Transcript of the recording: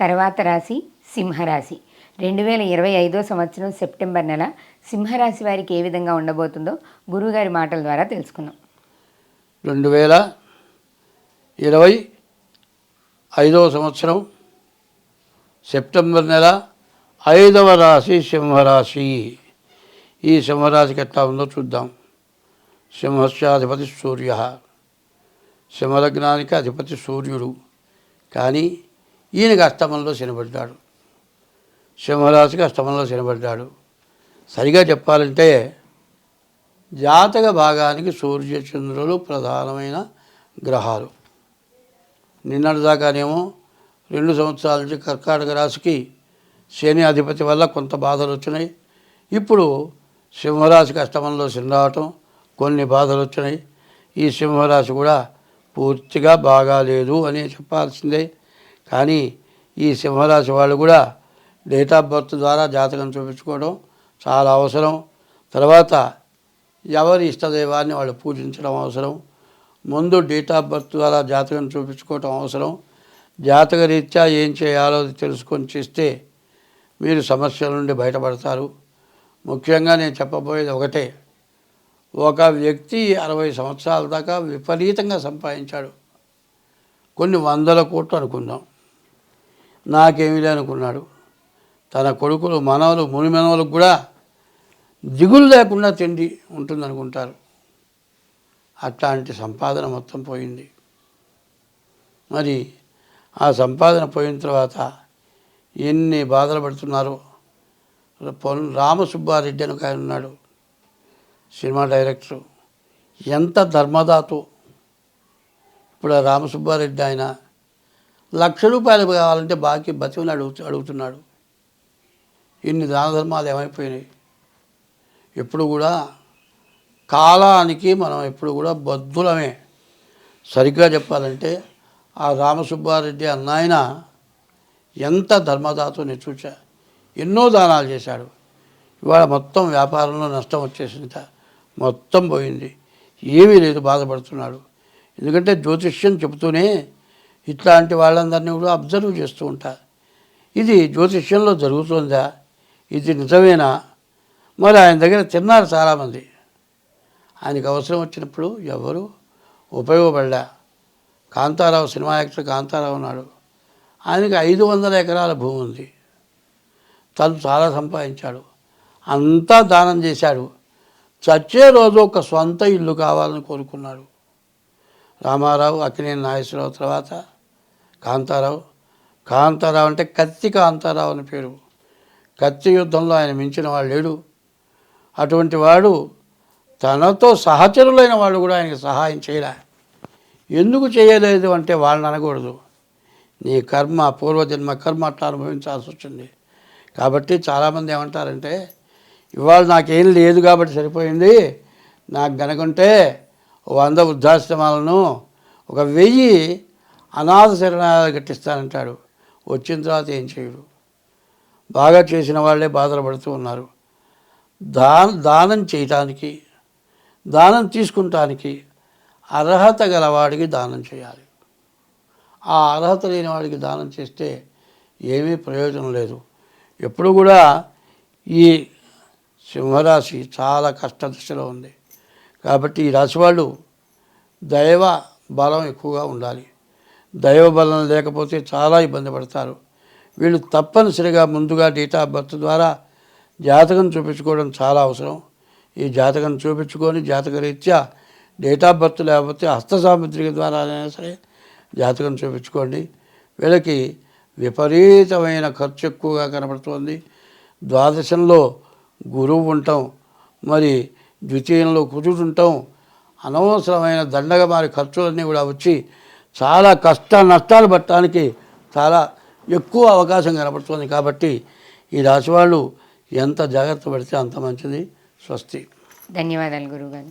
తర్వాత రాశి సింహరాశి. 2025 సంవత్సరం సెప్టెంబర్ నెల సింహరాశి వారికి ఏ విధంగా ఉండబోతుందో గురువుగారి మాటల ద్వారా తెలుసుకుందాం. 2025 సంవత్సరం సెప్టెంబర్ నెల 5వ రాశి సింహరాశి. ఈ సింహరాశికి ఎట్లా ఉందో చూద్దాం. సింహస్యాధిపతి సూర్య, సింహలగ్నానికి అధిపతి సూర్యుడు. కానీ ఈయనకి అష్టమంలో శనిపడ్డాడు. సింహరాశికి అష్టమంలో శనిపడ్డాడు. సరిగా చెప్పాలంటే జాతక భాగానికి సూర్యచంద్రులు ప్రధానమైన గ్రహాలు. నిన్నటి దాకానేమో 2 సంవత్సరాల నుంచి కర్కాటక రాశికి శని అధిపతి వల్ల కొంత బాధలు వచ్చినాయి. ఇప్పుడు సింహరాశికి అష్టమంలో శని రావటం కొన్ని బాధలు వచ్చినాయి. ఈ సింహరాశి కూడా పూర్తిగా బాగాలేదు అని చెప్పాల్సిందే. కానీ ఈ సింహరాశి వాళ్ళు కూడా డేట్ ఆఫ్ బర్త్ ద్వారా జాతకం చూపించుకోవడం చాలా అవసరం. తర్వాత ఎవరి ఇష్టదైవాన్ని వాళ్ళు పూజించడం అవసరం. ముందు డేట్ ఆఫ్ బర్త్ ద్వారా జాతకం చూపించుకోవడం అవసరం. జాతక రీత్యా ఏం చేయాలో తెలుసుకొని చేస్తే మీరు సమస్యల నుండి బయటపడతారు. ముఖ్యంగా నేను చెప్పబోయేది ఒకటే. ఒక వ్యక్తి 60 సంవత్సరాల దాకా విపరీతంగా సంపాదించాడు. కొన్ని 100 కోట్లు అనుకుందాం. నాకేమీ అనుకున్నాడు. తన కొడుకులు మనవలు మునిమనవలకు కూడా దిగులు లేకుండా తిండి ఉంటుందనుకుంటారు. అట్లాంటి సంపాదన మొత్తం పోయింది. మరి ఆ సంపాదన పోయిన తర్వాత ఎన్ని బాధలు పడుతున్నారో. రామసుబ్బారెడ్డి అని ఒక ఆయన ఉన్నాడు, సినిమా డైరెక్టరు. ఎంత ధర్మదాతో. ఇప్పుడు ఆ రామసుబ్బారెడ్డి ఆయన ₹1,00,000 కావాలంటే బాకీ బతిమని అడుగుతున్నాడు. ఇన్ని దాన ధర్మాలు ఏమైపోయినాయి. ఎప్పుడు కూడా కాలానికి మనం ఎప్పుడు కూడా బద్ధులమే. సరిగ్గా చెప్పాలంటే ఆ రామసుబ్బారెడ్డి అన్నాయన ఎంత ధర్మదాతో నేను చూసా. ఎన్నో దానాలు చేశాడు. ఇవాళ మొత్తం వ్యాపారంలో నష్టం వచ్చేసింది, మొత్తం పోయింది, ఏమీ లేదు, బాధపడుతున్నాడు. ఎందుకంటే జ్యోతిష్యం చెబుతూనే ఇట్లాంటి వాళ్ళందరినీ కూడా అబ్జర్వ్ చేస్తూ ఉంటా. ఇది జ్యోతిష్యంలో జరుగుతుందా, ఇది నిజమేనా? మరి ఆయన దగ్గర తిన్నారు చాలామంది. ఆయనకు అవసరం వచ్చినప్పుడు ఎవరు ఉపయోగపడ్డా. కాంతారావు, సినిమా యాక్టర్ కాంతారావు ఉన్నాడు. ఆయనకి 500 ఎకరాల భూమి ఉంది. తను చాలా సంపాదించాడు, అంతా దానం చేశాడు. చచ్చే రోజు ఒక సొంత ఇల్లు కావాలని కోరుకున్నాడు. రామారావు, అక్కినేని నాగేశ్వరరావు తర్వాత కాంతారావు. కాంతారావు అంటే కత్తి కాంతారావు అని పేరు. కత్తి యుద్ధంలో ఆయన మించిన వాడు లేడు. అటువంటి వాడు తనతో సహచరులైన వాళ్ళు కూడా ఆయనకి సహాయం చేయలే. ఎందుకు చేయలేదు అంటే వాళ్ళని అనకూడదు. నీ కర్మ, పూర్వజన్మ కర్మ అట్లా అనుభవించాల్సి వచ్చింది. కాబట్టి చాలామంది ఏమంటారంటే ఇవాళ నాకేం లేదు కాబట్టి సరిపోయింది, నాకు గనకుంటే 100 వృద్ధాశ్రమాలను 1000 అనాథ శరణాలయాలు కట్టిస్తానంటాడు. వచ్చిన తర్వాత ఏం చేయడు. బాగా చేసిన వాళ్ళే బాధలు పడుతూ ఉన్నారు. దానం చేయటానికి, దానం తీసుకుంటానికి అర్హత గలవాడికి దానం చేయాలి. ఆ అర్హత లేని వాడికి దానం చేస్తే ఏమీ ప్రయోజనం లేదు. ఎప్పుడు కూడా ఈ సింహరాశి చాలా కష్టదశలో ఉంది. కాబట్టి ఈ రాశి వాళ్ళు దైవ బలం ఎక్కువగా ఉండాలి. దైవ బలం లేకపోతే చాలా ఇబ్బంది పడతారు. వీళ్ళు తప్పనిసరిగా ముందుగా డేట్ ఆఫ్ బర్త్ ద్వారా జాతకం చూపించుకోవడం చాలా అవసరం. ఈ జాతకం చూపించుకొని జాతక రీత్యా డేట్ ఆఫ్ బర్త్ లేకపోతే హస్త సాముద్రిక ద్వారా అయినా సరే జాతకం చూపించుకోండి. వీళ్ళకి విపరీతమైన ఖర్చు ఎక్కువగా కనబడుతుంది. ద్వాదశంలో గురువు ఉండటం, మరి ద్వితీయంలో కుజుడు ఉండటం, అనవసరమైన దండగ మారి ఖర్చులన్నీ కూడా వచ్చి చాలా కష్ట నష్టాలు పట్టడానికి చాలా ఎక్కువ అవకాశం కనబడుతుంది. కాబట్టి ఈ రాశి వాళ్ళు ఎంత జాగ్రత్త పడితే అంత మంచిది. స్వస్తి. ధన్యవాదాలు గురువుగారు.